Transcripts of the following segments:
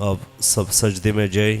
अब सब सजदे में जाए.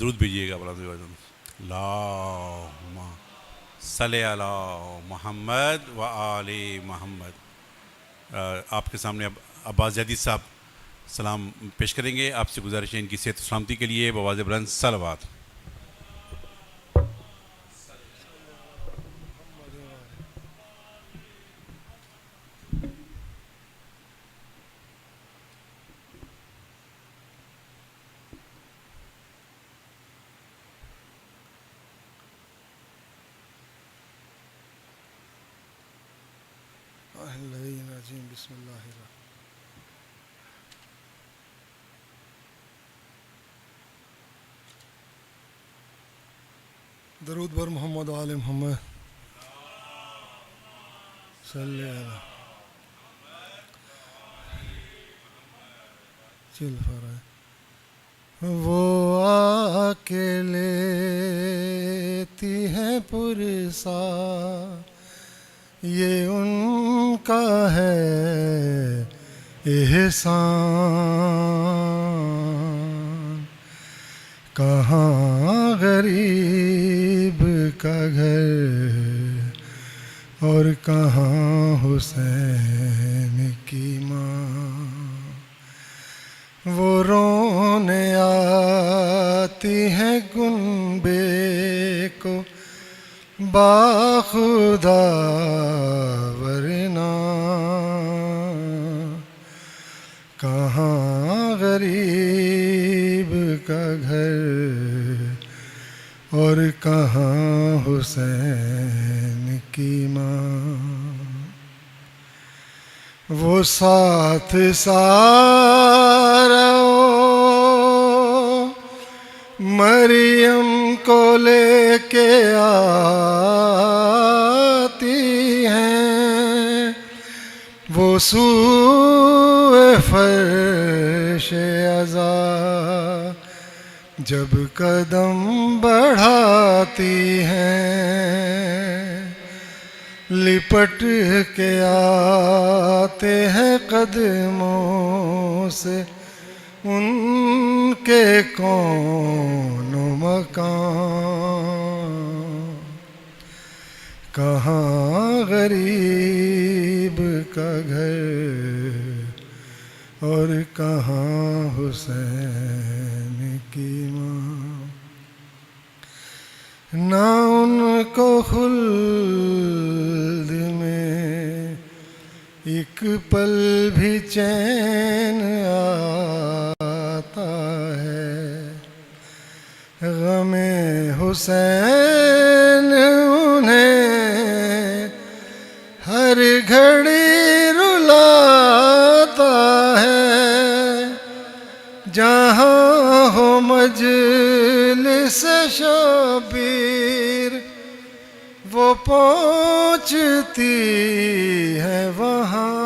दुरूद भेजिएगा अल्लाहुम्मा सल्ले अला मोहम्मद व आले मोहम्मद। आपके सामने अब अब्बास जदीद साहब सलाम पेश करेंगे। आपसे गुजारिश है इनकी सेहत सलामती के लिए बवाज़ बुलंद सलावत। दरूद बर मोहम्मद आले मोहम्मद सल्ले अला। चिल फराए। वो आके लेती हैं पुरसा, ये उनका है एहसान। कहाँ गरीब का घर और कहाँ हुसैन की माँ। वो रोने आती हैं गुनबे को बाखुदा वरना। कहाँ गरीब का घर और कहाँ हुसैन की माँ। वो साथ सारा मरियम को लेके आती हैं, वो सूए फर्शे अज़ा जब कदम बढ़ाती हैं। लिपट के आते हैं कदमों से उनके कौन मकान। कहाँ गरीब का घर और कहाँ हुसैन की माँ। ना उनको खुल्द में एक पल भी चैन आता है। गमे हुसैन उन्हें हर घड़ी रुलाता है। जहाँ हो मजलिस शबीर वो पहुँचती है वहाँ।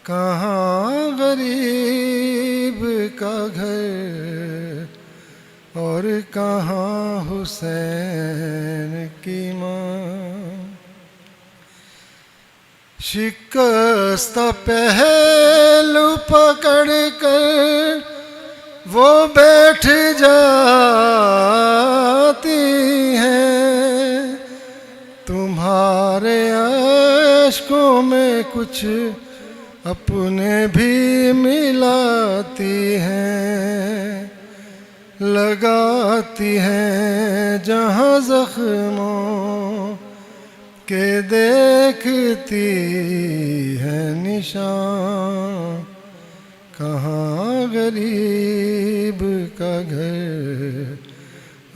कहाँ गरीब का घर और कहाँ हुसैन की माँ। शिकस्ता पहलू पकड़ कर वो बैठ जाती हैं। तुम्हारे अश्कों में कुछ अपने भी मिलाती हैं। लगाती हैं जहाँ जख्मों के देखती है निशान। कहाँ गरीब का घर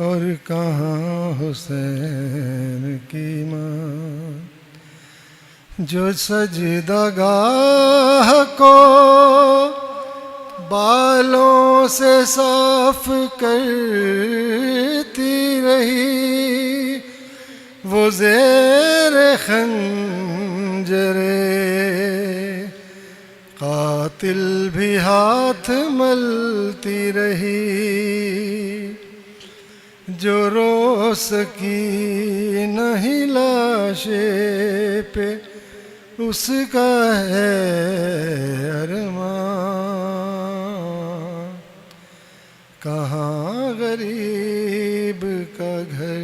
और कहाँ हुसैन की माँ। जो सजदागाह को बालों से साफ करती रही, वो ज़ेरे खंजरे कातिल भी हाथ मलती रही। जो रो सकी नहीं लाशे पे उसका है अरमान। कहाँ गरीब का घर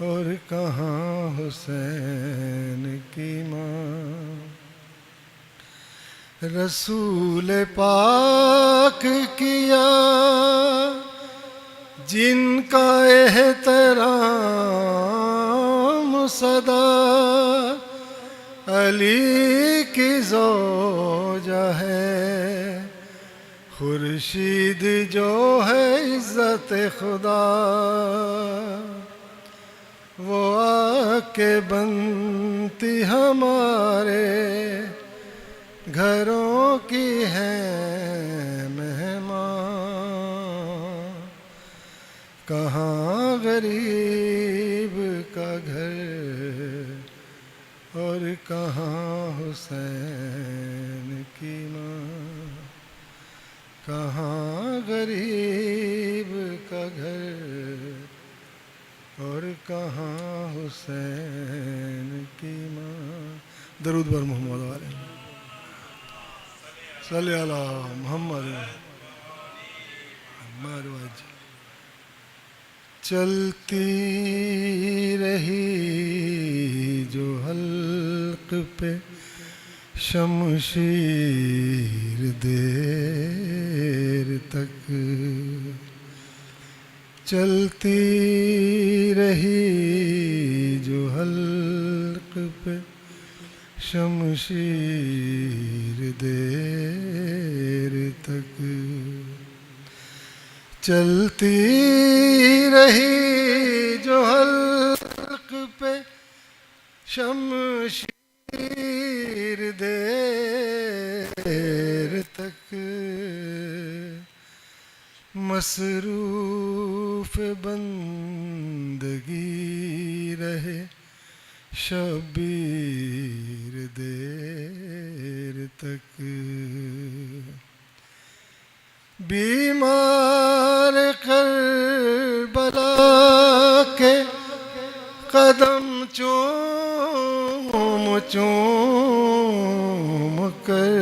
और कहाँ हुसैन की माँ। रसूल पाक किया जिनका एहतराम सदा, अली की ज़ौजा है खुर्शीद जो है इज़्ज़त खुदा। वो आके बनती हमारे घरों की है मेहमान। कहाँ गरीब का घर और कहाँ हुसैन की माँ, कहाँ गरीब का घर, और कहाँ हुसैन की माँ। दरूद बर मोहम्मद वाले सल्ले अला मोहम्मद मोहम्मद वाजी। चलती रही जो हल्क पे शमशीर देर तक, चलती रही जो हल्क पे शमशीर देर तक, चलती रही जो हल्क पे शमशीर देर तक, मसरूफ बंदगी रहे शबीर देर तक, बीमार करबला के कदम चूम चूम कर,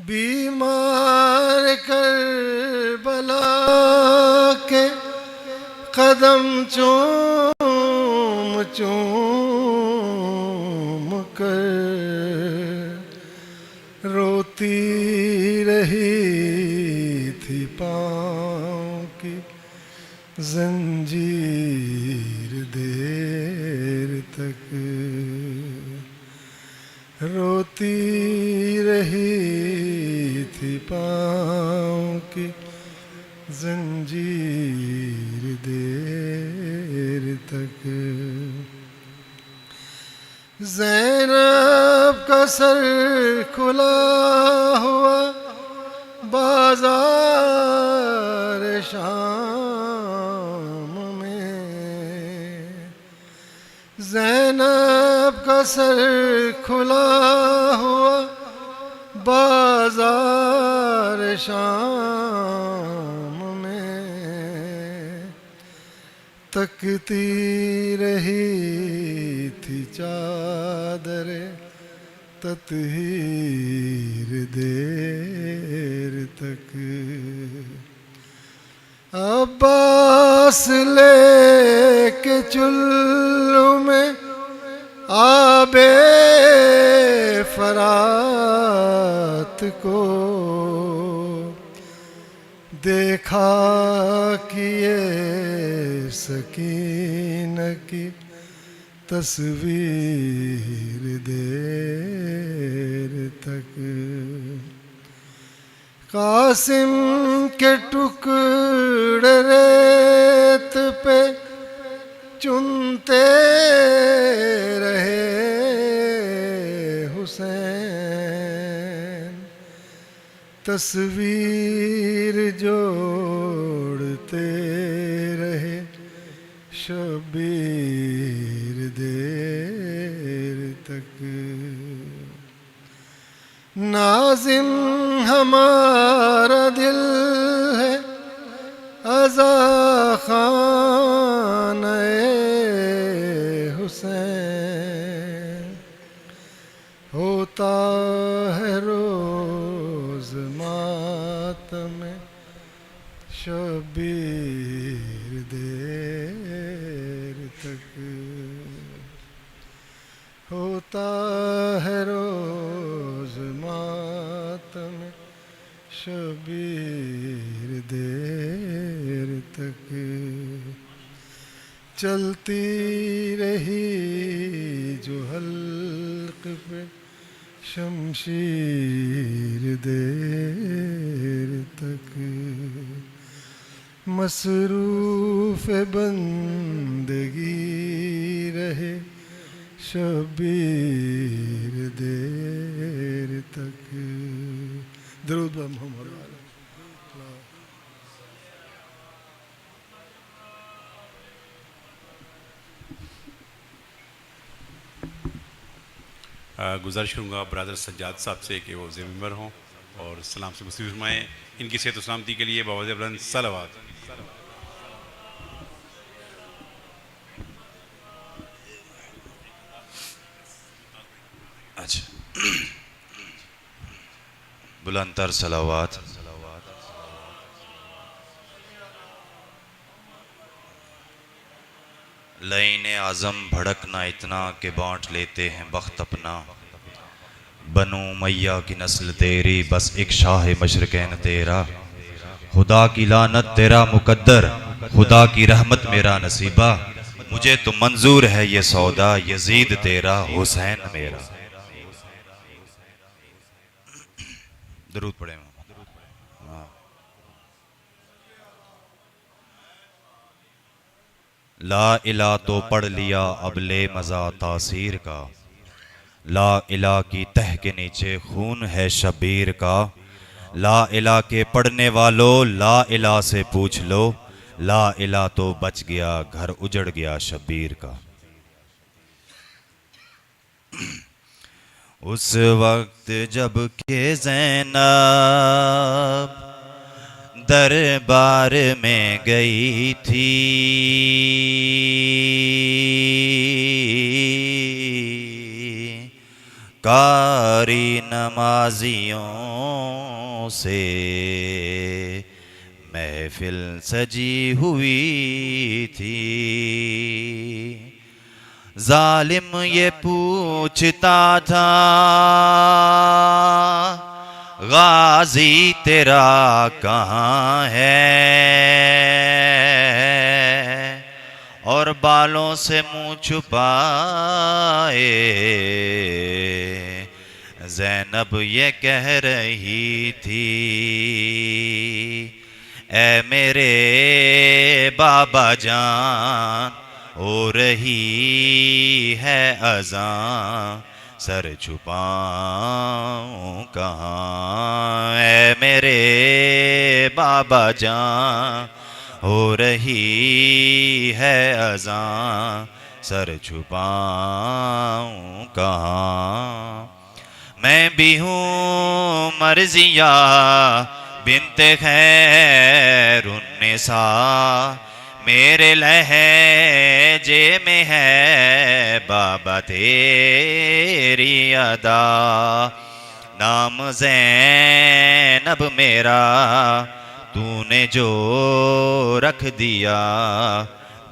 बीमार करबला के कदम चूम चूम कर, रोती रही थी पाँव की जंजीर देर तक, रोती रही थी पाँव की जंजीर देर तक, ज़ैनब का सर खुला हुआ बाजार शाम में, ज़ैनब का सर खुला हुआ बाजार शाम में, तकती रही थी चादर तत्हीर देर तक, अब्बास लेके चुल्लू में आबे फरात को देखा कि ये सकीन की तस्वीर देर तक, कासिम के टुकड़े रेत पे चुनते रहे हुसैन, तस्वीर जोड़ते रहे शबीर देर तक, नाज़िम हमारा दिल है अज़ा खाने हुसैन, होता है रोज़ मातम शबीर देर तक, होता है रोज़ मातम शबीर देर तक, चलती रही जो हल्क पे शमशीर देर तक, मसरूफ बंदगी रहे शबीर देर तक। दरूद ब मोहम्मद। गुजारिश करूँगा ब्रदर सज्जाद साहब से कि वो ज़िम्मेदार मेंबर हों और सलाम से मुस्लिम फरमाएँ। इनकी सेहत और सलामती के लिए बावज़ बुलंद सलावत। अच्छा, बुलंदतर सलावात। लईने आज़म भड़कना इतना के बांट लेते हैं वक्त अपना। बनु मैया की नस्ल तेरी, बस एक शाह मशरकैन तेरा। खुदा की लानत तेरा मुकद्दर, खुदा की रहमत मेरा नसीबा। मुझे तो मंजूर है ये सौदा, यजीद तेरा हुसैन मेरा। दरूद पढ़े। ला इला तो पढ़ लिया अब ले मज़ा तासीर का। ला इला की तह के नीचे खून है शबीर का। ला इला के पढ़ने वालों ला इला से पूछ लो। ला इला तो बच गया घर उजड़ गया शबीर का। उस वक्त जब के ज़ैनब दरबार में गई थी, कारी नमाजियों से महफिल सजी हुई थी। जालिम ये पूछता था गाजी तेरा कहाँ है, और बालों से मुंह छुपाए ज़ैनब ये कह रही थी, ऐ मेरे बाबा जान हो रही है अज़ां, सर छुपाऊं कहाँ। ऐ मेरे बाबा जान हो रही है अज़ां, सर छुपाऊं कहाँ। मैं भी हूँ मर्जिया बिन्ते खैरुन्निसा, मेरे लहजे में है बाबा तेरी अदा। नाम ज़ैनब मेरा तूने जो रख दिया,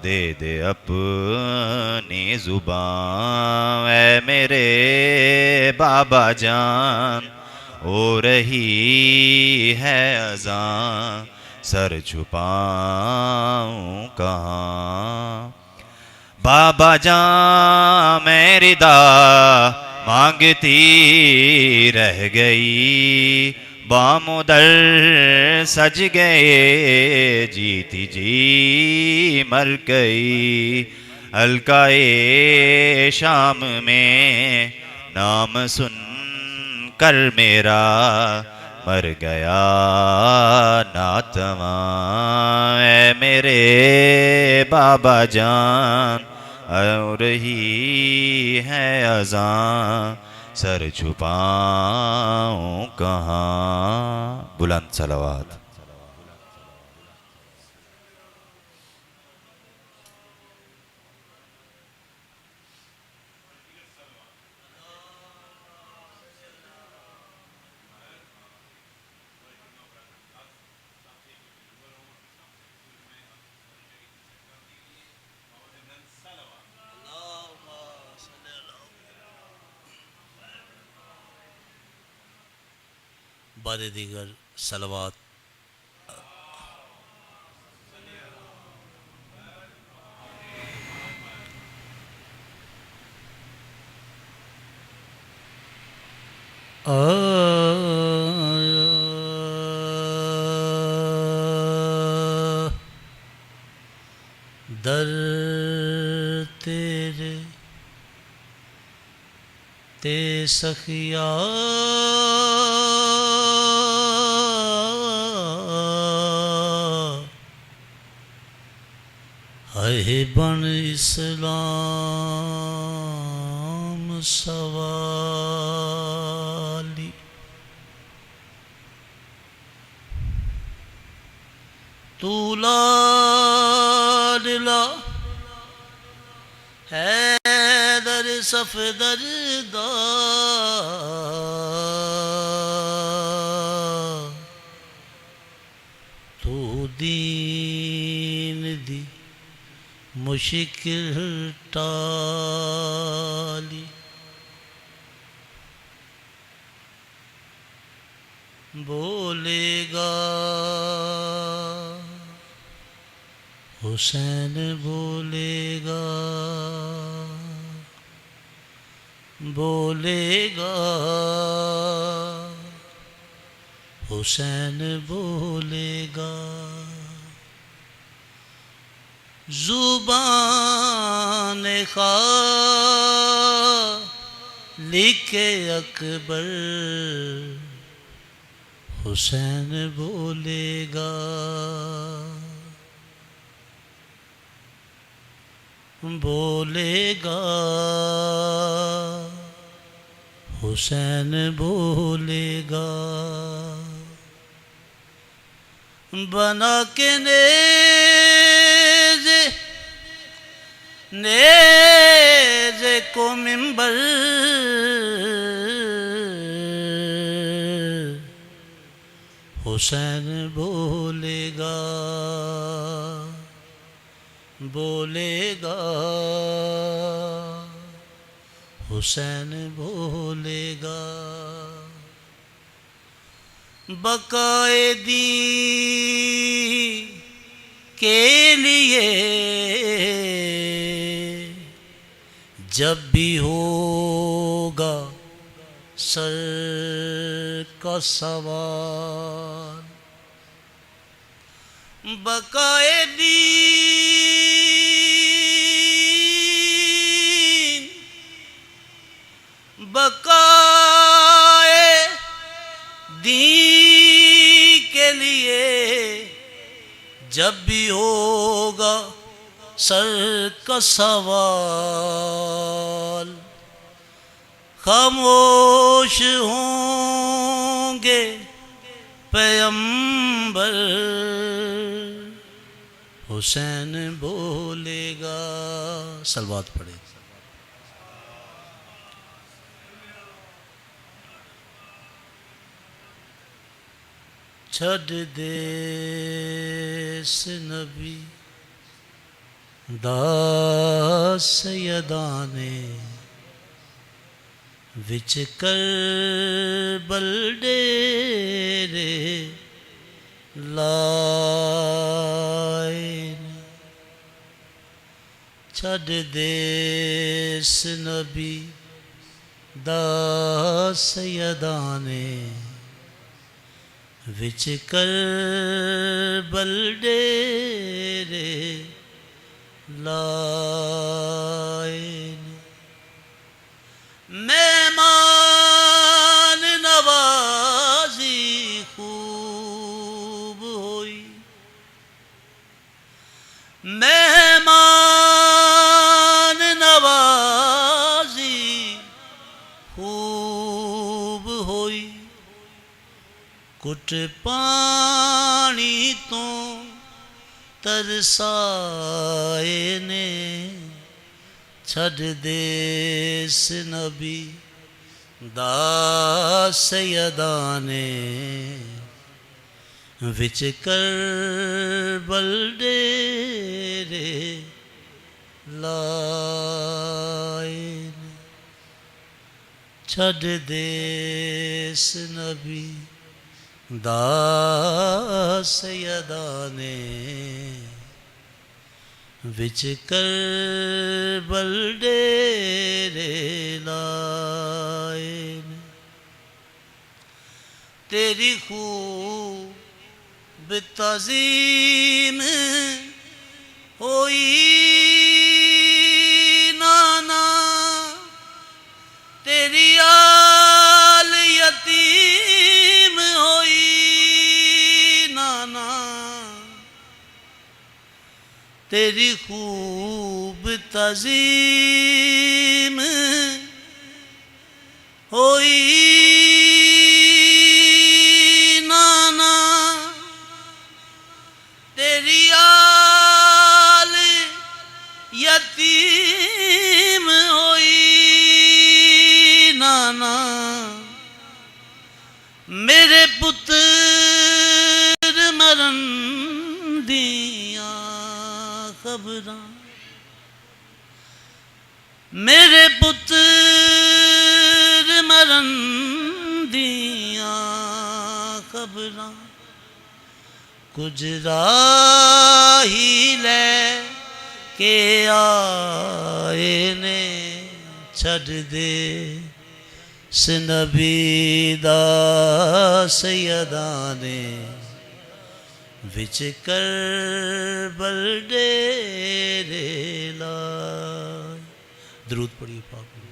दे दे अपनी ज़ुबान। ऐ मेरे बाबा जान हो रही है अज़ां, सर छुपाऊं कहाँ। बाबा जान मेरी दा मांगती रह गई, बामुदर सज गए जीती जी मर गई। हल्काए शाम में नाम सुन कर मेरा मर गया नातवा। ऐ मेरे बाबा जान हो रही है अज़ां, सर छुपाऊं कहाँ। बुलंद सलावत। बाद दीगर सलवात। दर तेरे ते सखिया है बन इस्लाम सवाली तूला हैदर सफदर दा तू दीन दी मुश्किल टाली बोलेगा हुसैन बोलेगा बोलेगा हुसैन बोलेगा जुबान खा लिखे अकबर हुसैन बोलेगा बोलेगा हुसैन बोलेगा बना के नेज़े को मिंबर हुसैन बोलेगा बोलेगा हुसैन बोलेगा बकाए दीन के लिए जब भी होगा सर का सवाल बकाए दीन बकाए दीन के लिए जब भी होगा सर का सवाल खामोश होंगे पैगंबर हुसैन बोलेगा सलवात पढ़े छड़ देस नबी दास सैयदाने विच कर बलडेरे लाइन छड़ देस नबी दास सैयदाने विच कर बलडेरे लाइन मेहमान नवाजी खूब हुई मेहमान नवाजी खूब हुई कुट पानी तो तरसाए ने छड़ देस नबी दास सैयदाने विच कर बलडेरे लाइन छड़ देस नबी दास सैयदाने विच कर बलडेरे लाइन तेरी खूब तज़ीम होई नाना तेरी आल यतीम होई नाना तेरी खूब तज़ीम होई नाना तेरी आल यतीम होई नाना मेरे पुत्र मरन दिया खबरां मेरे पुत्र मरन दिया खबरां कुछ राही ले के आए ने छड़ दे नबी दा सैयदा ने विच करबल डेरे लाए। दरूद पढ़िए पाक में।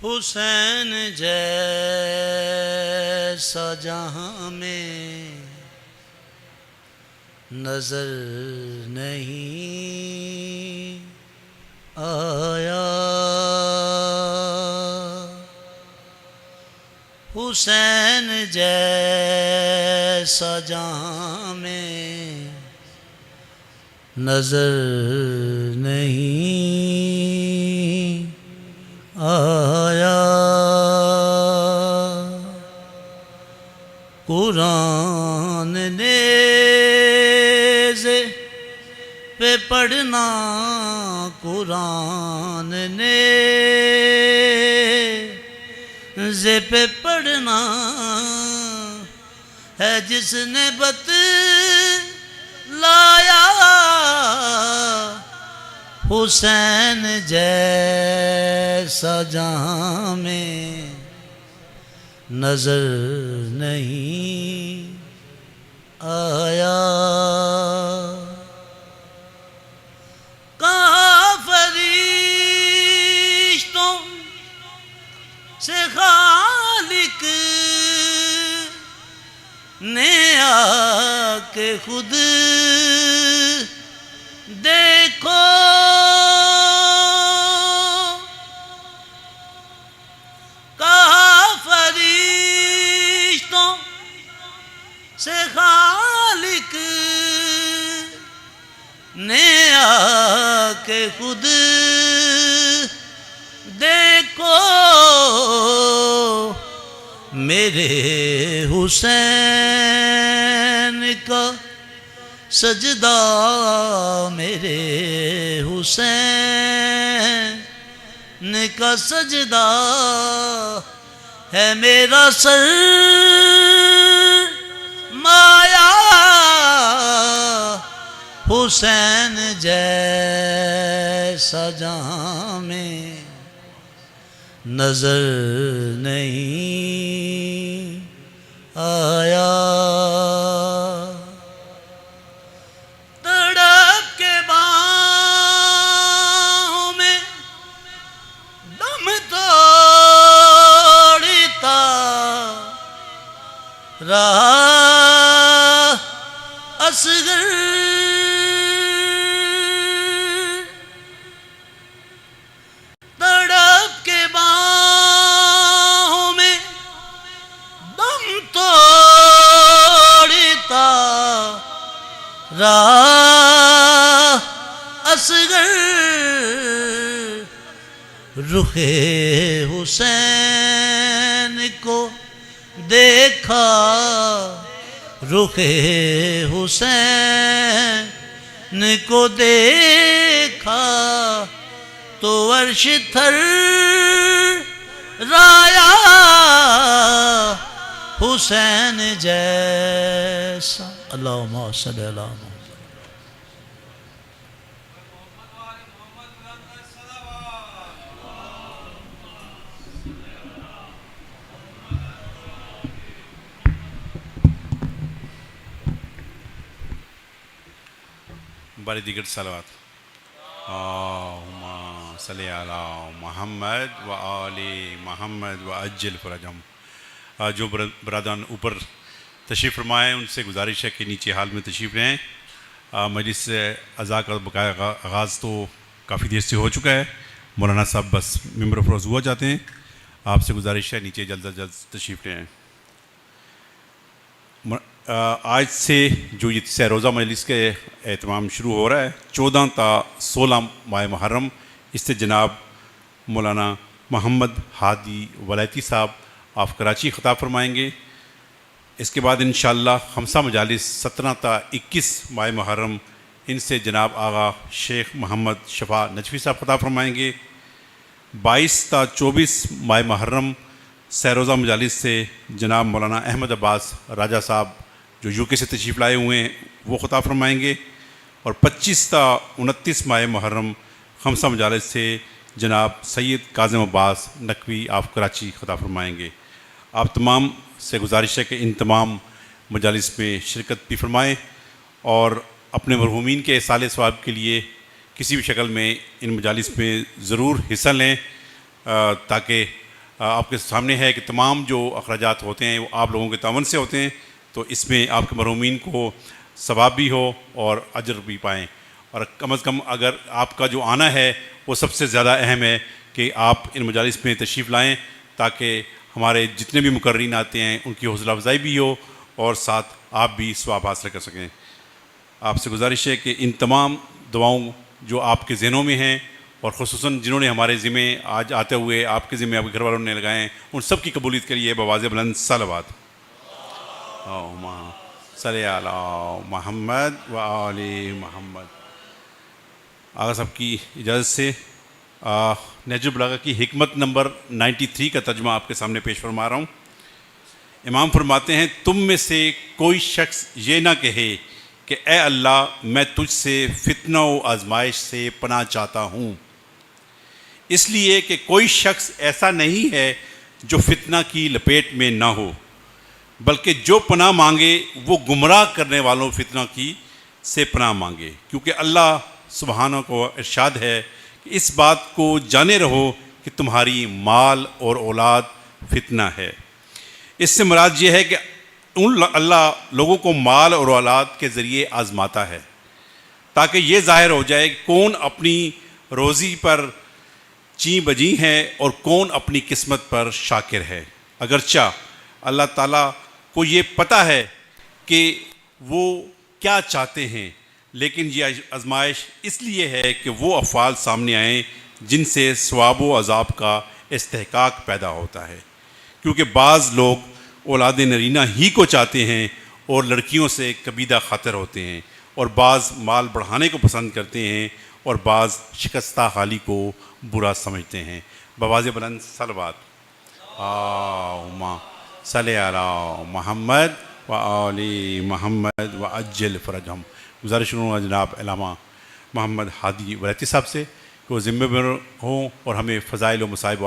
हुसैन जैसा जहां में नजर नहीं आया हुसैन जैसा जहां में नजर नहीं आया कुरान ने पे पढ़ना कुरान ने जे पे पढ़ना है जिसने बतलाया हुसैन जैसा जहां में नजर नहीं आया कहाँ फरिश्तों से खालिक ने आके खुद देखो कहाँ फरिश्तों से खालिक ने आके खुद देखो मेरे हुसैन का सजदा मेरे हुसैन का सजदा है मेरा सर माया हुसैन जैसा जहां में नजर नहीं आया तड़प के बाहों में दम तोड़ता रहा असगर असगर रुखे हुसैन को देखा रुखे हुसैन को देखा तो अर्श थर राया हुसैन जैसा अल्लाहुम्मा सल्ली अला मुहम्मद। बारी दिगर सलावत सल्ली अला मोहम्मद व आले मोहम्मद व अज्जल फरजम। जो बरादरान ऊपर तशरीफ़ फरमाए उनसे गुजारिश है कि नीचे हाल में तशरीफ़ रहें। मजलिस अज़ा का बकाया आगाज़ तो काफ़ी देर से हो चुका है। मौलाना साहब बस मेंबर फरोज़ हुआ चाहते हैं। आपसे गुजारिश है नीचे जल्द अज जल्द तशरीफ़ ले आएँ। आज से जो ये तीसरा रोज़ा मजलिस के एहतमाम शुरू हो रहा है 14 ता 16 माह मुहर्रम, इससे जनाब मौलाना मोहम्मद हादी वलायती साहब आप कराची ख़िताब फरमाएँगे। इसके बाद इंशाअल्लाह खमसा मजालिस 17 ता 21 माह मुहर्रम इनसे जनाब आगा शेख मोहम्मद शफ़ा नजफ़ी साहब ख़िताब फरमाएँगे। 22 ता 24 माह मुहर्रम सरोज़ा मजालिस से जनाब मौलाना अहमद अब्बास राजा साहब जो यूके से तशरीफ़ लाए हुए हैं वो ख़िताब फरमाएँगे। और 25 ता 29 माह मुहर्रम खमसा मजालिस से जनाब सैयद काज़िम अब्बास नकवी आप कराची ख़िताब फरमाएँगे। आप तमाम से गुजारिश है कि इन तमाम मजालिस में शिरकत भी फरमाएँ और अपने मरहूमीन के साले सवाब के लिए किसी भी शक्ल में इन मजालिस में ज़रूर हिस्सा लें, ताकि आपके सामने है कि तमाम जो अखराजात होते हैं वो आप लोगों के तावन से होते हैं, तो इसमें आपके मरहूमीन को सवाब भी हो और अजर भी पाएँ। और कम से कम अगर आपका जो आना है वो सबसे ज़्यादा अहम है कि आप इन मजालिस में तशरीफ़ लाएँ, ताकि हमारे जितने भी मुकर्रीन आते हैं उनकी हौसला अफजाई भी हो और साथ आप भी सवाब हासिल कर सकें। आपसे गुजारिश है कि इन तमाम दुआओं जो आपके ज़हनों में हैं और ख़ुसूसन जिन्होंने हमारे ज़िम्मे आज आते हुए आपके ज़िम्मे आपके घर वालों ने लगाए हैं, उन सब की कबूलियत के लिए बवाज़ बुलंद सलावत सल्ली अला मुहम्मद व आले मुहम्मद। आगा साहब की इजाज़त से नहजुल बलागा की हिकमत नंबर 93 का तर्जुमा आपके सामने पेश फरमा रहा हूँ। इमाम फरमाते हैं, तुम में से कोई शख्स ये ना कहे कि ए अल्लाह मैं तुझसे फितना व आजमाइश से पनाह चाहता हूँ, इसलिए कि कोई शख्स ऐसा नहीं है जो फितना की लपेट में ना हो, बल्कि जो पनाह मांगे वो गुमराह करने वालों फितना की से पनाह मांगे। क्योंकि अल्लाह सुब्हाना को इरशाद है कि इस बात को जाने रहो कि तुम्हारी माल और औलाद फितना है। इससे मुराद ये है कि अल्लाह लोगों को माल और औलाद के ज़रिए आज़माता है ताकि ये ज़ाहिर हो जाए कि कौन अपनी रोज़ी पर ची बजी है और कौन अपनी किस्मत पर शाकिर है। अगरचा अल्लाह ताला को ये पता है कि वो क्या चाहते हैं, लेकिन ये आजमाइश इसलिए है कि वो अफ़आल सामने आएँ जिनसे सवाब व अज़ाब का इस्तेहकाक पैदा होता है। क्योंकि बाज़ लोग औलाद नरीना ही को चाहते हैं और लड़कियों से कबीदा खातर होते हैं, और बाज़ माल बढ़ाने को पसंद करते हैं और बाज़ शिकस्ता हाली को बुरा समझते हैं। बवाज़ बुलंद सलवात सल्ली अला मुहम्मद व आले मुहम्मद व अज्जल फ़रजहम। गुज़ारिश करूँगा जनाब अल्लामा मोहम्मद हादी वलायती साहब से कि वो ज़िम्मेदार हों और हमें फ़ज़ाइल व मसाइब